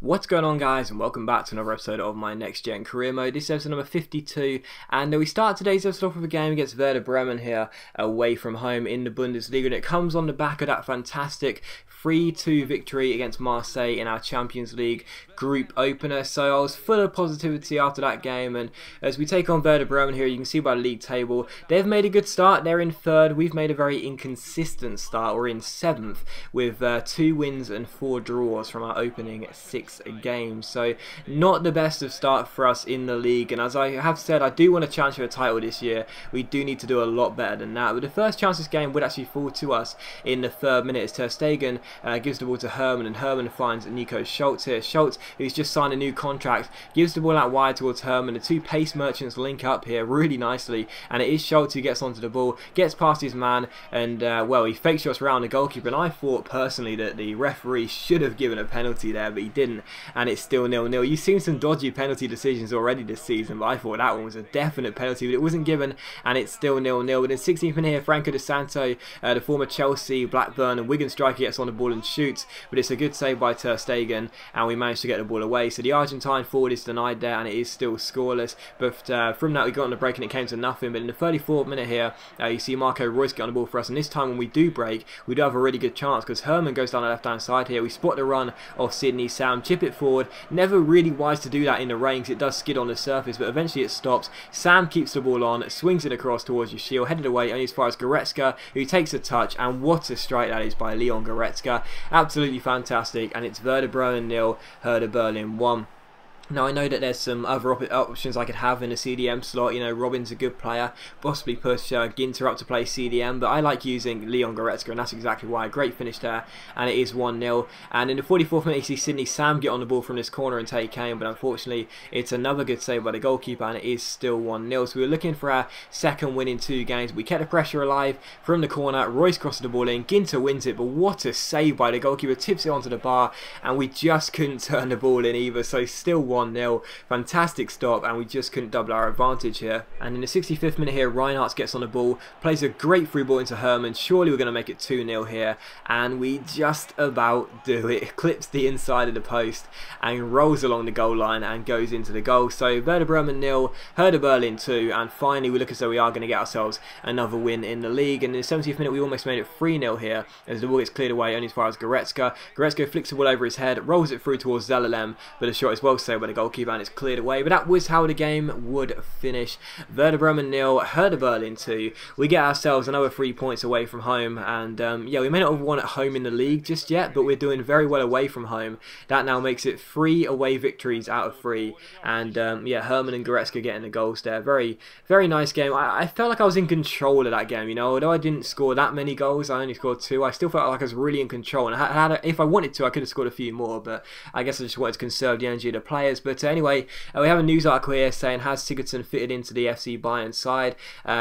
What's going on, guys, and welcome back to another episode of my Next Gen Career Mode. This is episode number 52, and we start today's episode off with a game against Werder Bremen here, away from home in the Bundesliga, and it comes on the back of that fantastic 3-2 victory against Marseille in our Champions League group opener. So I was full of positivity after that game, and as we take on Werder Bremen here, you can see by the league table, they've made a good start. They're in third. We've made a very inconsistent start. We're in 7th with 2 wins and 4 draws from our opening 6 games. So not the best of start for us in the league, and as I have said, I do want to challenge for a title this year. We do need to do a lot better than that, but the first chance this game would actually fall to us in the 3rd minute as Ter Stegen gives the ball to Herman, and Herman finds Nico Schultz here. Schultz, who's just signed a new contract, gives the ball out wide towards Herman. The 2 pace merchants link up here really nicely, and it is Schultz who gets onto the ball, gets past his man, and well, he fake shots around the goalkeeper, and I thought personally that the referee should have given a penalty there, but he didn't, and it's still 0-0. You've seen some dodgy penalty decisions already this season, but I thought that one was a definite penalty, but it wasn't given, and it's still 0-0. But in 16th minute here, Franco De Santo, the former Chelsea, Blackburn and Wigan striker, gets on the ball and shoots, but it's a good save by Ter Stegen, and we managed to get the ball away. So the Argentine forward is denied there, and it is still scoreless. But from that, we got on the break, and it came to nothing. But in the 34th minute here, you see Marco Reus get on the ball for us, and this time when we do break, we do have a really good chance, because Herman goes down the left-hand side here. We spot the run of Sydney Sam, chip it forward. Never really wise to do that in the rain, because it does skid on the surface, but eventually it stops. Sam keeps the ball on, swings it across towards your shield, headed away only as far as Goretzka, who takes a touch, and what a strike that is by Leon Goretzka. Absolutely fantastic, and it's Werder Bremen 0, Hertha Berlin 1. Now, I know that there's some other options I could have in a CDM slot. You know, Robin's a good player, possibly push Ginter up to play CDM, but I like using Leon Goretzka, and that's exactly why. Great finish there, and it is 1-0. And in the 44th minute, you see Sydney Sam get on the ball from this corner and take aim, but unfortunately, it's another good save by the goalkeeper, and it is still 1-0. So we were looking for our 2nd win in 2 games. We kept the pressure alive from the corner. Royce crosses the ball in, Ginter wins it, but what a save by the goalkeeper, tips it onto the bar, and we just couldn't turn the ball in either, so still 1-0. Fantastic stop, and we just couldn't double our advantage here. And in the 65th minute here, Reinhardt gets on the ball, plays a great through ball into Herman. Surely we're going to make it 2-0 here, and we just about do it. Clips the inside of the post and rolls along the goal line and goes into the goal. So Werder Bremen 0, Hertha Berlin 2, and finally we look as though we are going to get ourselves another win in the league. And in the 70th minute, we almost made it 3-0 here as the ball gets cleared away only as far as Goretzka. Goretzka flicks the ball over his head, rolls it through towards Zelalem, but the shot is well saved by the goalkeeper, and it's cleared away. But that was how the game would finish. Werder Bremen 0, Hertha Berlin 2. We get ourselves another 3 points away from home, and yeah, we may not have won at home in the league just yet, but we're doing very well away from home. That now makes it 3 away victories out of 3, and yeah, Herman and Goretzka getting the goals there. Very, very nice game. I felt like I was in control of that game, you know, although I didn't score that many goals, I only scored 2. I still felt like I was really in control, and if I wanted to, I could have scored a few more, but I guess I just wanted to conserve the energy of the players. But anyway, we have a news article here saying, has Sigurdsson fitted into the FC Bayern side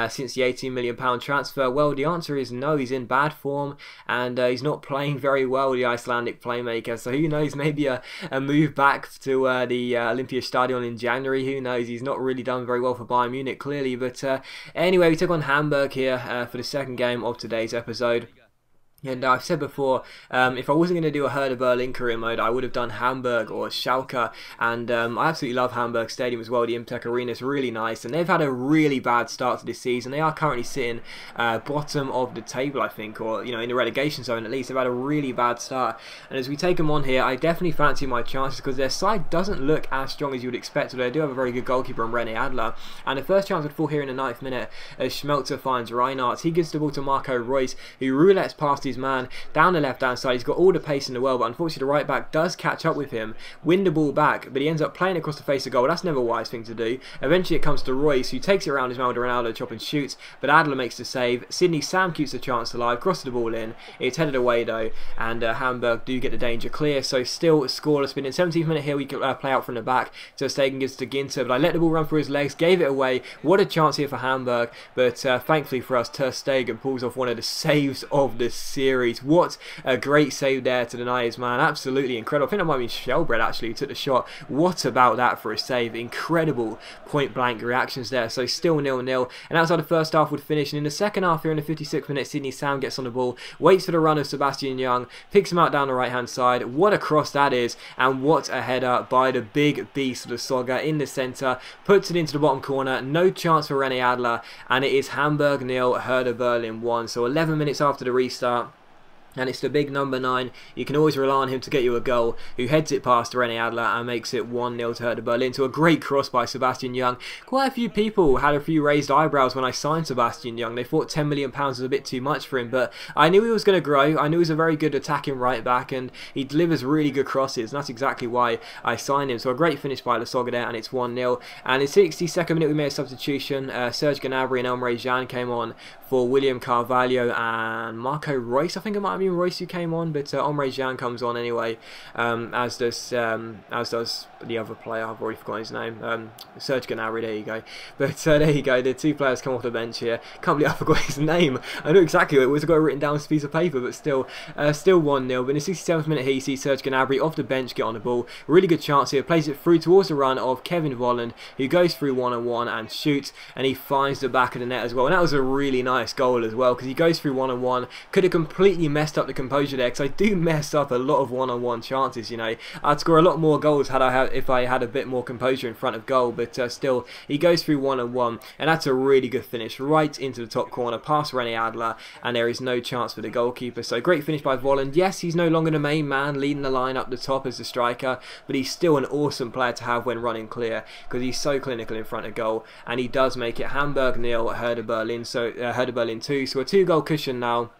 since the £18 million transfer? Well, the answer is no. He's in bad form, and he's not playing very well, the Icelandic playmaker. So who knows, maybe a move back to the Olympiastadion in January. Who knows? He's not really done very well for Bayern Munich, clearly. But anyway, we took on Hamburg here for the 2nd game of today's episode. And I've said before, if I wasn't going to do a Hertha Berlin career mode, I would have done Hamburg or Schalke. And I absolutely love Hamburg Stadium as well. The Imtech Arena is really nice, and they've had a really bad start to this season. They are currently sitting bottom of the table, I think, or, you know, in the relegation zone at least. They've had a really bad start. And as we take them on here, I definitely fancy my chances, because their side doesn't look as strong as you would expect, although they do have a very good goalkeeper in Rene Adler. And the first chance would fall here in the 9th minute as Schmelzer finds Reinhardt. He gives the ball to Marco Reus, who roulettes past his man down the left-hand side. He's got all the pace in the world, but unfortunately the right back does catch up with him, win the ball back, but he ends up playing across the face of goal. That's never a wise thing to do. Eventually it comes to Royce, who takes it around his man with Ronaldo chop and shoots, but Adler makes the save. Sydney Sam keeps the chance alive, crosses the ball in. It's headed away though, and Hamburg do get the danger clear, so still scoreless. But in the 17th minute here, we can play out from the back. Ter Stegen gives to Ginter, but I let the ball run through his legs, gave it away. What a chance here for Hamburg, but thankfully for us, Ter Stegen pulls off one of the saves of the season. series. What a great save there to deny his man. Absolutely incredible. I think that might be Shelbred actually who took the shot. What about that for a save? Incredible point blank reactions there. So still 0-0, and that's how the first half would finish. And in the second half here in the 56th minute, Sydney Sam gets on the ball, waits for the run of Sebastian Young, picks him out down the right hand side. What a cross that is, and what a header by the big beast of the Soga in the centre, puts it into the bottom corner. No chance for Rene Adler, and it is Hamburg 0, Hertha Berlin 1. So 11 minutes after the restart, and it's the big number 9. You can always rely on him to get you a goal, who heads it past Rene Adler and makes it 1-0 to Hertha Berlin. To a great cross by Sebastian Young. Quite a few people had a few raised eyebrows when I signed Sebastian Young. They thought £10 million was a bit too much for him, but I knew he was going to grow. I knew he was a very good attacking right back, and he delivers really good crosses, and that's exactly why I signed him. So a great finish by Lasogga there, and it's 1-0. And in the 62nd minute we made a substitution. Serge Gnabry and Emre Can came on for William Carvalho and Marco Reus. I think it might have been Reus who came on, but Emre Can comes on anyway, as does the other player. I've already forgotten his name. Serge Gnabry, there you go. But there you go, the two players come off the bench here. Can't believe I forgot his name. I know exactly what it was. I've got it written down on a piece of paper, but still 1-0. But in the 67th minute here, you see Serge Gnabry off the bench get on the ball. Really good chance here. Plays it through towards the run of Kevin Volland, who goes through one-on-one and shoots, and he finds the back of the net as well. And that was a really nice goal as well, because he goes through one-on-one. Could have completely messed up the composure there, because I do mess up a lot of one-on-one chances, you know. I'd score a lot more goals if I had a bit more composure in front of goal, but still, he goes through one-on-one, and that's a really good finish right into the top corner past Rene Adler, and there is no chance for the goalkeeper. So great finish by Volland. Yes, he's no longer the main man leading the line up the top as the striker, but he's still an awesome player to have when running clear, because he's so clinical in front of goal, and he does make it Hamburg 0, Hertha Berlin 2. So a 2-goal cushion now.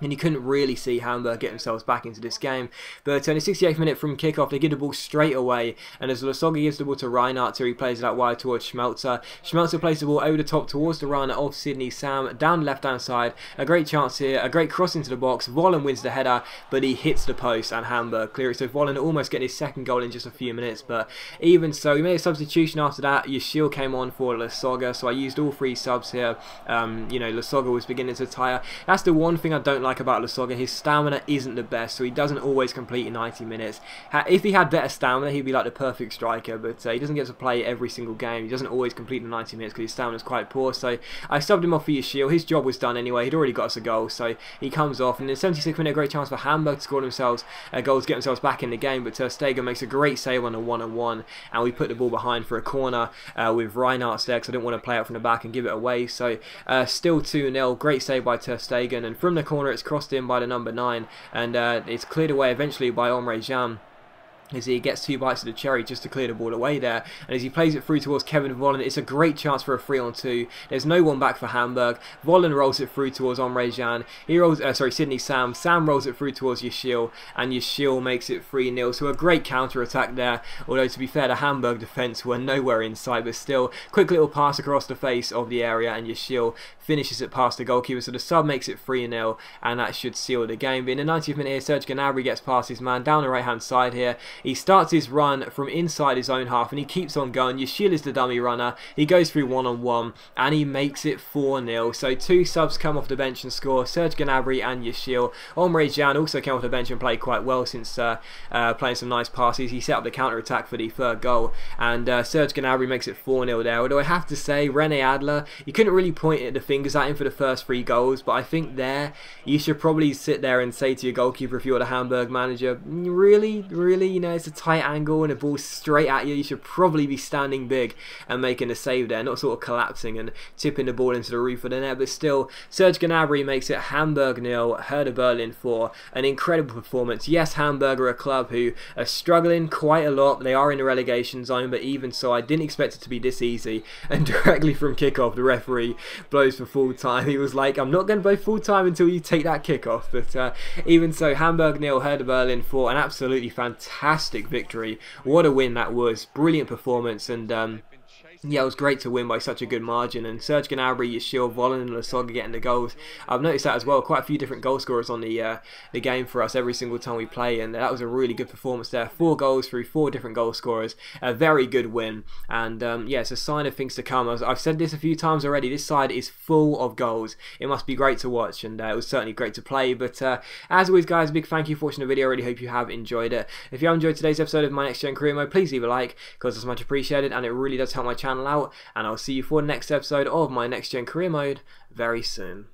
And you couldn't really see Hamburg get themselves back into this game. But in the 68th minute from kickoff, they give the ball straight away. And as Lasogga gives the ball to Reinhardt, he plays it out wide towards Schmelzer. Schmelzer plays the ball over the top towards the run of Sydney Sam, down the left-hand side. A great chance here, a great cross into the box. Volland wins the header, but he hits the post, and Hamburg clear it. So Volland almost getting his second goal in just a few minutes. But even so, we made a substitution after that. Yashil came on for Lasogga, so I used all 3 subs here. You know, Lasogga was beginning to tire. That's the one thing I don't like about Lasogga. His stamina isn't the best, so he doesn't always complete in 90 minutes. If he had better stamina, he'd be like the perfect striker, but he doesn't get to play every single game. He doesn't always complete in 90 minutes because his stamina is quite poor, so I subbed him off for Yashil. His job was done anyway. He'd already got us a goal, so he comes off. And in the 76th minute, a great chance for Hamburg to score themselves a goal to get themselves back in the game, but Ter Stegen makes a great save on a one-on-one, and we put the ball behind for a corner with Reinhardt there, because I didn't want to play out from the back and give it away. So still 2-0. Great save by Ter Stegen, and from the corner it's crossed in by the number 9, and it's cleared away eventually by Emre Can, as he gets 2 bites of the cherry just to clear the ball away there. And as he plays it through towards Kevin Volland, it's a great chance for a 3-on-2. There's no one back for Hamburg. Volland rolls it through towards Emre Can. He rolls, Sydney Sam. Sam rolls it through towards Yashil, and Yashil makes it 3-0. So a great counter-attack there. Although, to be fair, the Hamburg defence were nowhere in sight, but still, quick little pass across the face of the area, and Yashil finishes it past the goalkeeper. So the sub makes it 3-0, and that should seal the game. But in the 90th minute here, Serge Gnabry gets past his man down the right-hand side here. He starts his run from inside his own half, and he keeps on going. Yashil is the dummy runner. He goes through one-on-one, and he makes it 4-0. So 2 subs come off the bench and score, Serge Gnabry and Yashil. Emre Can also came off the bench and played quite well since playing some nice passes. He set up the counter-attack for the 3rd goal, and Serge Gnabry makes it 4-0 there. Although I have to say, Rene Adler, you couldn't really point the fingers at him for the first 3 goals, but I think there, you should probably sit there and say to your goalkeeper, if you're the Hamburg manager, really, you know, it's a tight angle and a ball straight at you. You should probably be standing big and making a save there, not sort of collapsing and tipping the ball into the roof of the net. But still, Serge Gnabry makes it Hamburg 0, Hertha Berlin 4. An incredible performance. Yes, Hamburg are a club who are struggling quite a lot. They are in the relegation zone, but even so, I didn't expect it to be this easy. And directly from kickoff, the referee blows for full time. He was like, I'm not going to blow full time until you take that kickoff. But even so, Hamburg 0, Hertha Berlin 4. An absolutely fantastic victory. What a win that was. Brilliant performance, and Yeah, it was great to win by such a good margin, and Serge Gnabry, Yashil, Volland and Lasogga getting the goals. I've noticed that as well, quite a few different goal scorers on the game for us every single time we play, and that was a really good performance there. 4 goals through 4 different goal scorers, a very good win, and yeah, it's a sign of things to come. I've said this a few times already, this side is full of goals. It must be great to watch, and it was certainly great to play, but as always guys, a big thank you for watching the video. I really hope you have enjoyed it. If you have enjoyed today's episode of my Next Gen Career Mode, please leave a like, because it's much appreciated, and it really does help my channel out, and I'll see you for the next episode of my Next Gen Career Mode very soon.